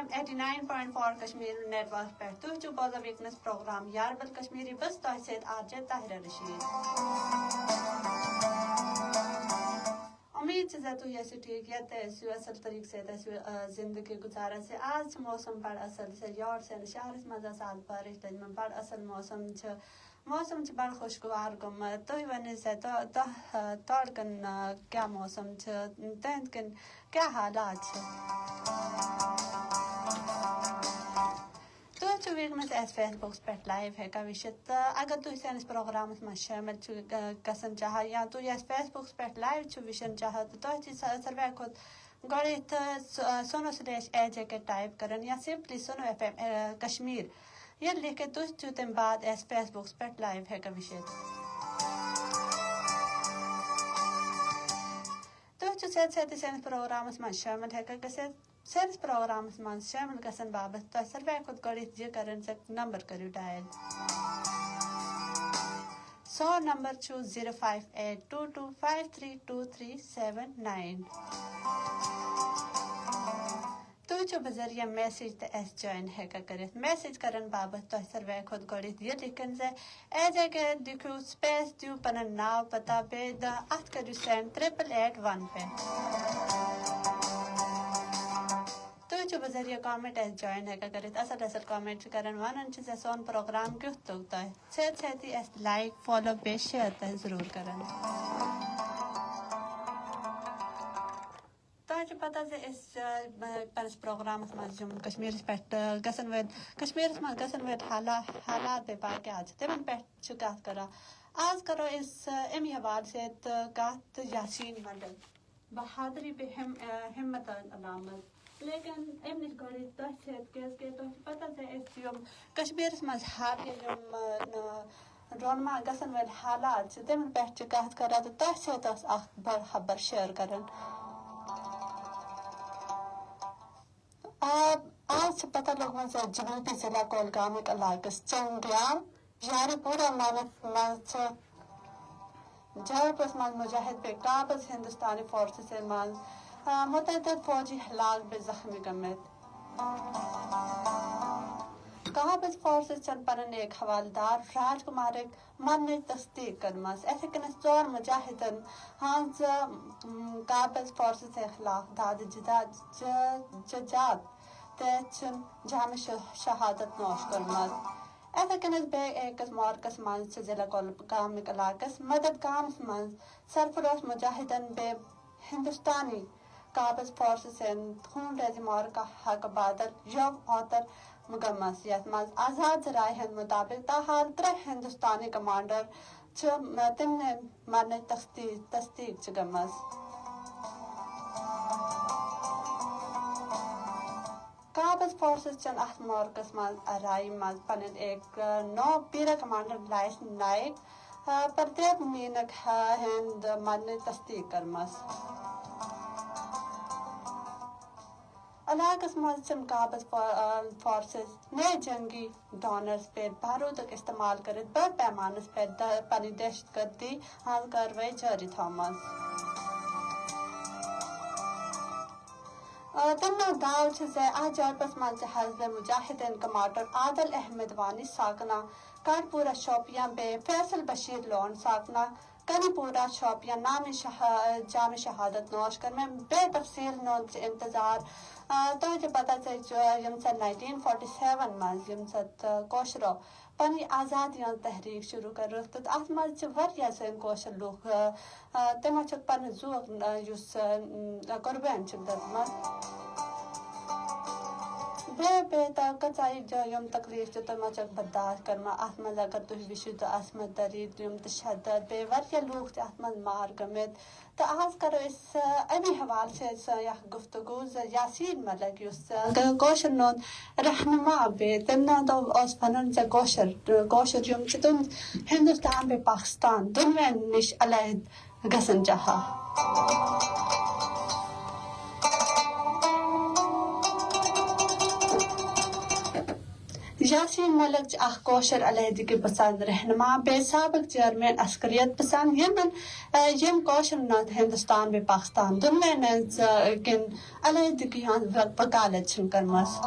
FM 89.4 Kashmir net work پہ تُہۍ چھِو بوزان ویکنس پروگرام یاربل کشمیری بس تۄہہِ سۭتۍ آرجے طاہرہ رشید امید چھِ زِ تُہۍ ٲسِو ٹھیٖک ییٚتہِ ٲسِو اصل طریقہٕ سۭتۍ ٲسِو زندگی گُزاران زِ آز چھُ موسم بڑٕ اصل یور سٲنِس شہرس منٛز ٲس آز بارش لٔجمٕژ بڑٕ اصل موسم چھُ بڑٕ خوشگوار گوٚمُت تُہۍ ؤنِو زِ تورٕ کن کیٛاہ موسم چھُ تُہنٛدۍ کِنۍ کیٛاہ حالات چھِ تُہۍ چھِو وٕنکیٚنس اَسہِ فیس بُکس پٮ۪ٹھ لایِو ہٮ۪کان وٕچھِتھ تہٕ اگر تُہۍ سٲنِس پروگرامس منٛز شٲمِل چھِو گژھن چاہان یا تُہۍ اَسہِ فیس بُکس پٮ۪ٹھ لایِو چھِو وٕچھُن چاہان تہٕ تۄہہِ چھِ ساروٕے کھۄتہٕ گۄڈٕ سونو سلیش AJK ٹایپ کرن یا سمپلی سونو FM کشمیر یہ لیکھِتھ تُہۍ چھِو تمہِ بعد اَسہِ فیس بُکس پٮ۪ٹھ لایِو ہٮ۪کان وٕچھِتھ تُہۍ چھِو سیٚدِ سیٚدِ سٲنِس پروگرامس منٛز شٲمِل ہٮ۪کان گٔژھِتھ سٲنِس پروگرامس منٛز شٲمِل گژھن باپتھ تۄہہِ ساروٕے کھۄتہٕ گۄڈٕنیتھ یہِ کرٕنۍ زِ نمبر کٔرِو ڈایل سون نمبر چھُ 05822532379 تُہۍ چھِو بذریعہ میسیج تہِ اَسہِ جویِن ہٮ۪کان کٔرِتھ میسیج کرن باپتھ تۄہہِ ساروٕے کھۄتہٕ گۄڈٕنیتھ یہِ لیکھِن زِ AJK لیکھِو سپیس دِیِو پنُن ناو پتہ بیٚیہِ اتھ کٔرِو سینڈ 8881 پٮ۪ٹھ تُہۍ چھِو بذریعہ کامنٹ اَسہِ جویِن ہٮ۪کان کٔرِتھ اصل کامنٹ چھِ کران ونان چھِ زِ سون پروگرام کیُتھ توٚگ تۄہہِ سۭتۍ سۭتی اَسہِ لایک فالو بیٚیہِ شیر تہِ ضروٗر کران تۄہہِ چھُ پتہ زِ أسۍ پننِس پروگرامس منٛز یِم کشمیٖرس پٮ۪ٹھ کشمیٖرس منٛز گژھن وٲلۍ حالات بیٚیہِ باقٕے چھِ تِمن پٮ۪ٹھ چھِ کتھ کران آز کرو أسۍ امہِ حوالہٕ سۭتۍ کتھ تہٕ یاسیٖن مڈل بہادری بیٚیہِ ہمت علامت لیکن امہِ نِش گۄڈٕ تۄہہِ سۭتۍ کیازِ کہِ تۄہہِ چھُ پتہ زِ أسۍ یِم کشمیٖرس منٛز یِم رونما گژھن وٲلۍ حالات چھِ تِمن پٮ۪ٹھ چھِ کتھ کران تہٕ تۄہہِ سۭتۍ ٲس اکھ بٔڑ خبر شیر کران آز چھِ پتہ لوٚگمُت زِ جنوٗبی ضلع کۄلگامٕکۍ علاقس چنگیام یارِ پوٗرہ منٛز چھِ جھارپس منٛز مُجاہد بیٚیہِ قابض ہندوستانی فورسِزن منٛز متعدد فوجی ہلاک بیٚیہِ زخمی گٔمٕتۍ قابض فورسز چھن پنٕنۍ أکۍ حوالہٕ دار راج کُمارٕکۍ مرنٕچ تصدیٖق کٔرمٕژ اِتھے کٔنۍ ژور مُجاہدن ہنٛز قابض فورسز خلاف دادِ جداد تہٕ چھِن جامع شہادت نوش کٔرمٕژ اِتھے کٔنۍ بیٚیہِ أکِس مورکس منٛز چھِ ضلع کۄلگامٕکۍ علاقس مدد گامس منٛز سرفروش مُجاہدن بیٚیہِ ہندوستانی قابض فورسزن خوٗن ریزی مورکہ حقہٕ بدل یوم اوتر گٔمٕژ یتھ منٛز آزاد ذرایعہ ہٕنٛدۍ مُطٲبق تاحال 3 ہندوستانی کمانڈر چھِ تِمنٕے مرنٕچ تصدیٖق چھِ گٔمٕژ قابض فورسز چھن اتھ مورکس منٛز ارایی منٛز پنٕنۍ أکۍ نو پیرا کمانڈر لائس نائک پردیپ مینک ہٕنٛدۍ مرنٕچ تصدیٖق کٔرمٕژ علاقس منٛز چھِن قابض فورسز نئے جنگی ڈونرز پٮ۪ٹھ بارودُک استعمال کٔرِتھ بٔڑ پیمانس پٮ۪ٹھ پنٕنۍ دہشت گردی ہٕنٛز کاروٲیی جٲری تھٲومٕژ تِمو داو چھُ زِ اتھ جھڑپس منٛز چھِ حزب مُجاہدین کمانڈر عادل احمد وانی ساکنا کانپورہ شوپیاں بیٚیہِ فیصل بشیر لون ساکنا کنی پورہ شوپیاں جامع شہادت نوش کٔرمٕتۍ بیٚیہِ تفصیٖل ہُنٛد چھُ انتظار تۄہہِ چھُ پتہ زِ ییٚمہِ ساتہٕ 1947 منٛز ییٚمہِ ساتہٕ کٲشرو پنٕنۍ آزادی ہٕنٛز تحریٖک شروٗع کٔر تہٕ اتھ منٛز چھِ واریاہ سٲنۍ کٲشِر لُکھ تِمو چھُ پنُن زوٗ یُس قۄربان چھُکھ دِژمٕژ بیٚیہِ کۭژاہ یِم تکلیٖف چھِ تِمو چھکھ برداشت کٔرمٕژ اتھ منٛز اگر تُہۍ وٕچھِو تہٕ عصمت دری یِم تشدد بیٚیہِ واریاہ لوٗکھ چھِ اتھ منٛز مار گٔمٕتۍ تہٕ آز کرو أسۍ امی حوالہٕ سۭتۍ اکھ گفتگوٗ زِ یاسیٖن ملک یُس کٲشُر ہُنٛد رہنما بیٚیہِ تٔمۍ اوس ونان زِ کٲشُر یِم چھِ تِم ہندوستان بیٚیہِ پاکستان دۄنوٕنۍ نِش علیحدٕ گژھن چاہان یاسین ملک کوشر علیحدگی پسند رہنما بے سابق چیئرمین عسکریت پسند یم کوشر نت ہندوستان بے پاکستان دونویں کن علیحدگی وکالت کرمس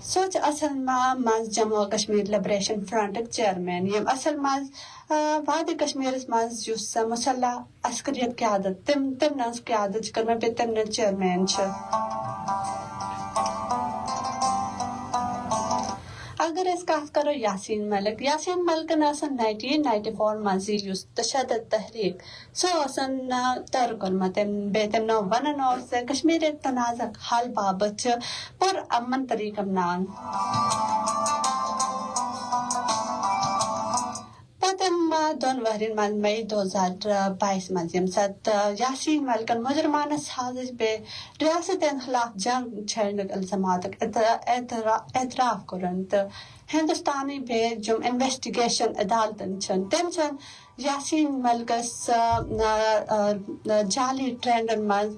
سوچ اصل مز جموں کشمیر لبریشن فرنٹک چیئرمین یم اصل مز وادی کشمیر مز مسلح عسکریت قیادت تم قیادت کر بے تم چیئرمین اگر اس کت کرو یاسین ملک 1994 مزی تشدد تحریک سن تر کورمت بے تم نو ونن اور کشمیر تنازع حل بابت پر امن طریقہ اپنان دون ورین من مئی 2022 مز یم سات یاسین ملکن مجرمانہ سازش بے ریاست خلاف جنگ چھڑنک الزامات اعتراف کرن تو ہندوستانی بے جم انویسٹیگیشن عدالتن تم یاسین ملکس جعلی ٹرینڈن مز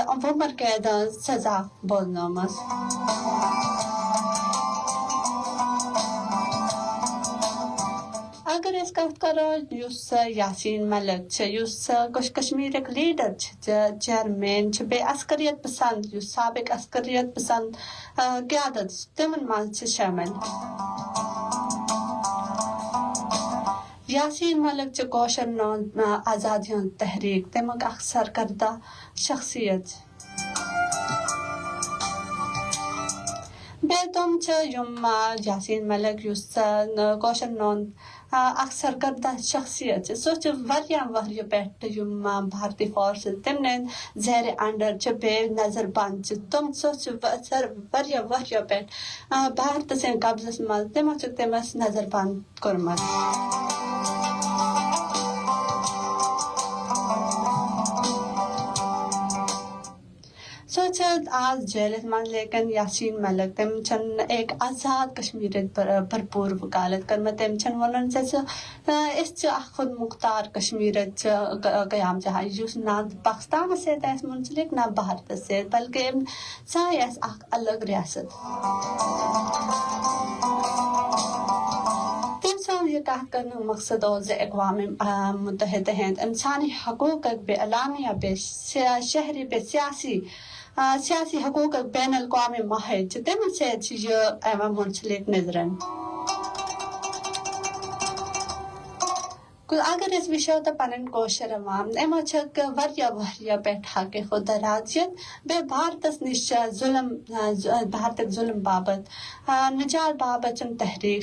عمر قید سزا بولنامس اگر اس کت کرو یاسین ملک کشمیر لیڈر چیئرمین بے عسکریت پسند سابق عسکریت پسند قیادت تمن مز شامل یاسین ملک کوشر نو آزادی تحریک تمیک اخ سرکردہ شخصیت بے تم یم یاسین ملک کوشر نو اکثر کردہ شخصیت سو ورہ پہ بھارتی فورس تم زیر انڈر بے نظر بند تم سو ورہ پہ بھارت سن قبضس مز تمس نظر بند کورمت آج جیلس من لیکن یاسین ملک تم ایک آزاد کشمیر بھرپور وکالت کرم تم ون خود مختار کشمیر قیام چاہیے نہ پاکستان ست منسلک نہ بھارت ست بلکہ سائے الگ ریاست یہ کہت کرنے مقصد اقوام متحدہ ہند انسانی حقوق بے اعلامیہ بے شہری بے سیاسی حقوق بین الاقوامی معاہدے تم یہ منسلک نظرن اگر اس وشو تو پن کوشر عوام امو ورہ پہ حق خود راضیت بے بھارتس نش ظلم بھارت ظلم بابت نجات بابت تحریک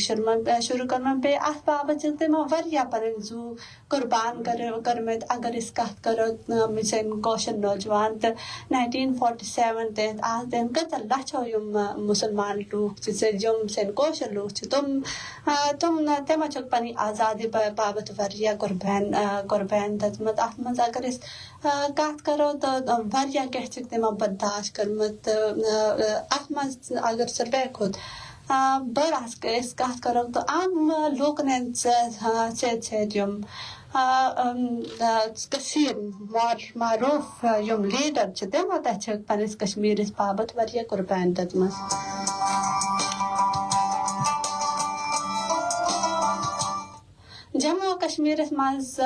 شروع کرم بے ات بابت تمو ورہ پن زو قربان کرمت اگر اس کت کرو سن کوشر نوجوان تو 1947 تحت آج دن قتل لچھو یم مسلمان لوگ یم سن کوشر لوگ تم پنی آزادی بابت ورہ قربان دتمت ات مز اگر اس کت کرو تو ورہ کیا تمو برداشت کرمت ات مز اگر ساروی کھت بڑ اس کت کرو تو عام لوکن سید یم کثیر معروف یم لیڈر تمو پنس کشمیرس بابت ورہ قربان دتمت جموں کشمیر مز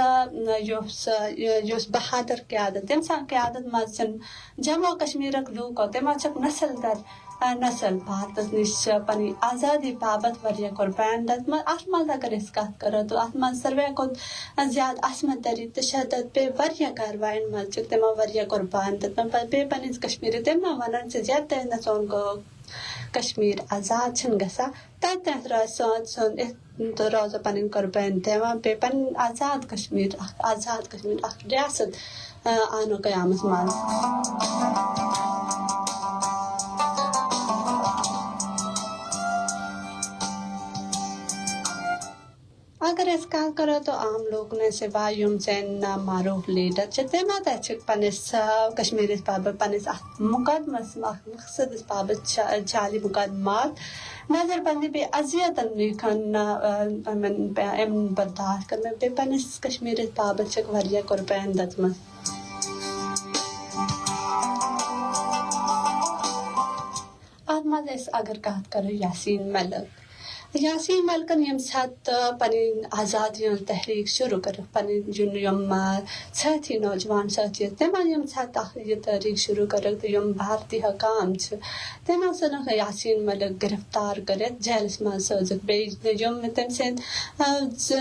بہادر قیادت تم سن قیادت مز جموں کشمیر لوکو تمو نسل در نسل بھارت نش پنی آزادی بابت ورہ قربان دتمت ات مز اگر اس کت کرو تو ات مز ساروی کھت زیادہ عصمت دری تشدد بے ورہ کاروائن مز تمو ورہ قربان دتمت بے پنس کشمیر تم ونان زیادہ تہ سون کشمیر آزاد گژھا تت روز سون روز پن قربان دِوان بے پن آزاد کشمیر اخ ریاست آنو قیامس مز اگر اس کت کرو تو عام لوگ نے سوائے یم سن معروف لیڈر تم پنس کشمیرس بابت پنس مقدمس مقصد بابت جعلی مقدمات نظر بندی بے اذیت امن برداشت کرنا بے پنس کشمیرس بابت ورہ قربان دتمت ات مز اس اگر کت کرو یاسین ملک یاسین ملکن یم سات پنن آزادی تحریک شروع کر پن یم ساتھی نوجوان ساتھی تمن یم سات یہ تحریک شروع کر یم بھارتی حکام تم سن یاسین ملک گرفتار کرت جیلس من سوزک یم تم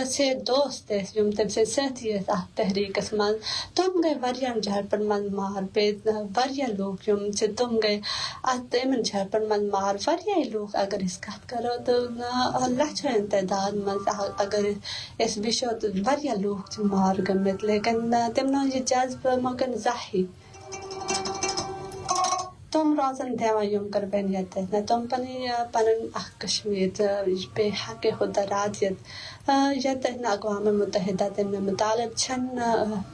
سے دوست یم تم سے ساتھی تحریکس من تم گئی واریاہن جھڑپن من مار بے واریاہ لوگ یم تم گئی تمن جھڑپن من مار واریاہ لوگ اگر اس کت کرو تو لچھن تعداد من اگر اس وشو تو واریاہ لوگ مار گمت لیکن تمو یہ جذبہ مگر ظاہر تم روزن دیوان یم کر بین یت تم پنن کشمیر بے حق خود رادیت یت اقوام متحدہ تم مطالب چھن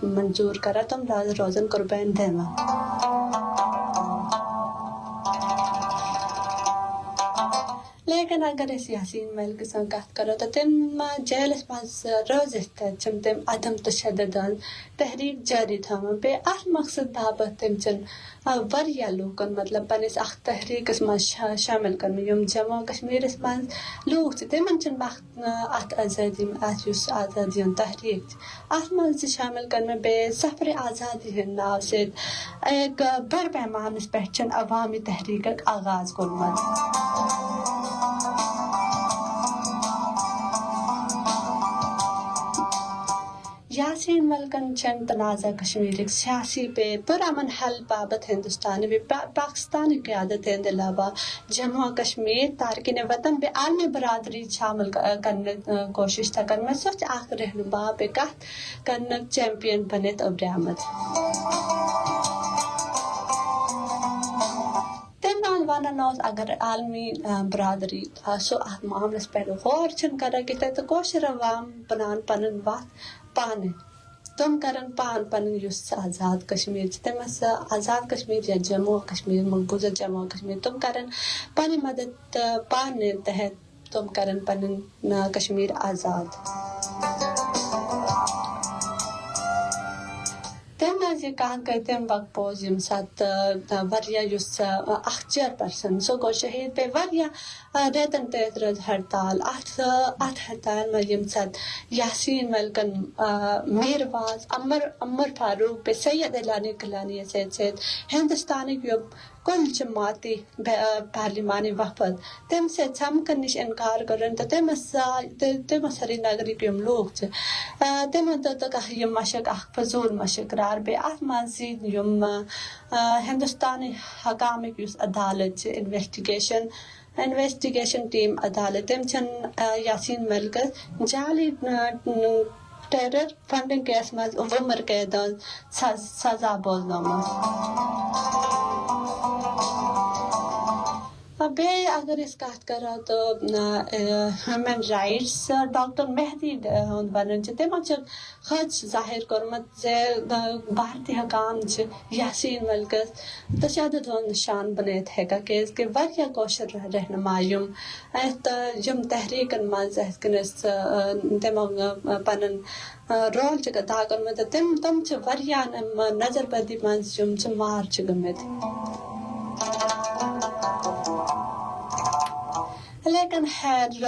منظور کرا تم روزن قربان دیوان لیکن اگر اس یاسین ملک سن کت کرو تو تم جیلس مز روزت تم عدم تشدد تحریک جاری تھوان بے ات مقصد بابت تم چن واریاہ لوکن مطلب پنس اخ تحریکس مز شامل کرم یم جموں کشمیرس مز لوگ تمن چن وقت ات آزادی ات اس آزادی تحریک ات مز شامل کرم بے سفر آزادی ہند ناو سے ایک بڑ پیمانس پہ عوامی تحریک آغاز کورمت یاسین ملکن چن تنازع کشمیر سیاسی پہ پرامن حل بابت ہندوستان و پاکستان قیادت علاوہ جموں کشمیر تارکین وطن بے عالمی برادری شامل کرنے کوشش تھا کرنا سوچ آخر رہنما پہ کت کرنا چیمپئن بنت ابر احمد ونس اگر عالمی برادری سو ات معاملس پہ غور چھ کران کہ تتہ کوشر عوام بنان پنن وت پانے تم کرن پان پن آزاد کشمیر تمس آزاد کشمیر یا جموں کشمیر مقبوضہ جموں کشمیر تم کرن پن مدد پانے تحت تم کرن پن کشمیر آزاد یہ کہا کہ تم وقت پوز یم سات واریاہ اخ چیئرپرسن سو گو شہید پہ واریاہ ریتن تیترز ہڑتال ات ہڑتال میں یم سات یاسین ملکن میرواز عمر فاروق پہ سید اعلانی کلانی سے ہندوستانی کل جماعتی پارلیمانی وفد تم سے سمکن نش انکار کرن تو تم سری نگری یم لوگ تم یم مشق فضول مشق قرار بے ات مزید یم ہندوستانی حکامک عدالت انویسٹیگیشن ٹیم عدالت تم چن یاسین ملک جعلی ٹیرر فنڈنگ کیس مز عمر قید سزا بوزنومت بے اگر اس کت کرو تو ہیومن رائٹس ڈاکٹر مہدی ون تمو خد ظاہر کورمت بھارتی حکام یاسین ملکس تشدد نشان بنت ہیکا کیاز کہ واریاہ کوشر رہنما یم تحریکن مز کنس تمو پنن رول ادا کورمت تم واریاہ نظر بدی مز مار گمت لیکن خیر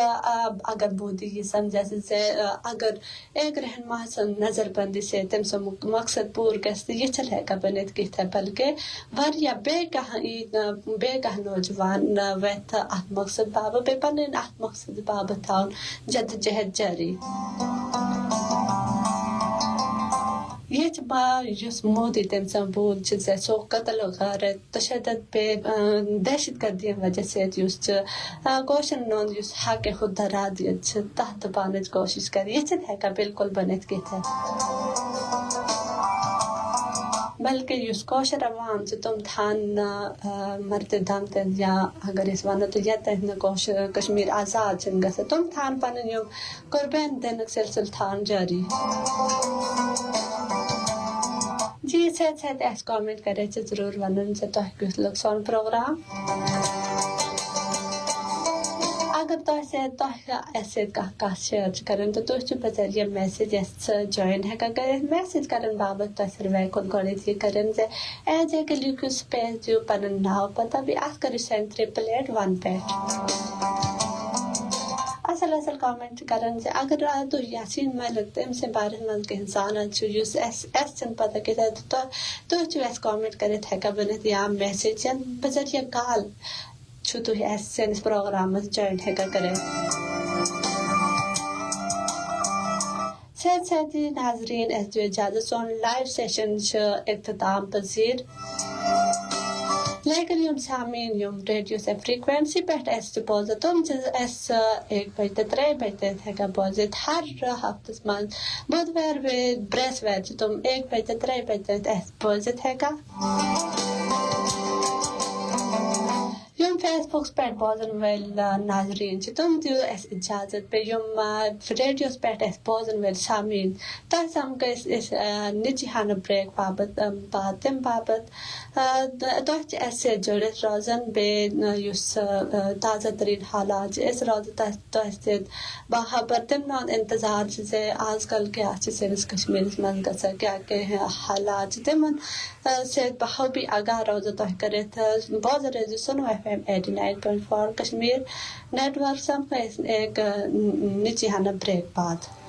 اگر مودی یہ سمجھے سے اگر ایک رہنما نظر بندی سے تم سے مقصد پور گھس یہ چلے گا بنت کت بلکہ واریاہ بے کہ نوجوان ویت ات مقصد بابت بے پن ات مقصد بابت تھون جد جہد جاری یہ مودی تم سے بول سو قتل غارت تشدد پہ دہشت گردی وجہ سے کوشن نوند حق خود رادیت تحت پان کوشش کر یہ ہیکا بالکل بنت کت بلکہ کوشر عوام تم تھان مرد دم تن یا اگر اس ونو تو یت کشمیر آزاد گھس تم تھان پن قربان دینک سلسل تھان جاری جی ساتھ اس کامنٹ کرے ضرور ون سے تہ کیُتھ لوگ سون پروگرام اگر تو ایسے کا شیئر کریں تو تھی بچر یہ میسیج جوائن ہیکا کر میسیج کرن بابت تو سروے کن گۄڈٕ یہ کریں ایج کہ لکھو سپیس دیو پن ناو پتہ بیٚیہِ اتھ کٔرِو سینڈ 888 پٮ۪ٹھ اصل کامنٹ کرن اگر تھی یاسین ملک تم سے بارے من کہیں زانان اس پتہ کہ تھی اس کامنٹ کرت ہیکا بنت یا میسیج یا بذریعہ کال تھی سنس پروگرامس جوائن ہیکا کریں صحت ناظرین اس دیو اجازت سون لائیو سیشن اختتام پذیر لیکن یم سامعین یم ریڈیو سے فریکوینسی پہ بوزت تم 1 بجے 3 بجے ہیکا بوزت ہر ہفتس من بدوار برسوار تم 1 بجے 3 بجے بوزت ہیکا یم فیس بکس پہ بوزن ول ناظرین تم دیو اس اجازت پہ یم ریڈیوس پہ بوزن ول سامعین تہ سمکھ نجی ہانہ بریک بابت تم بابت تہ اس جڑت روزن بیس تازہ ترین حالات اس روز تہ باخبر تم انتظار سے آج کل کیا سنس کشمیر من گژھان کیا حالات تم سے بہو بھی آگاہ روز تہ کرت بوز ریزو سنو FM 89.4 کشمیر نیٹ ورک سمکھ ایک نجی ہانہ بریک بعد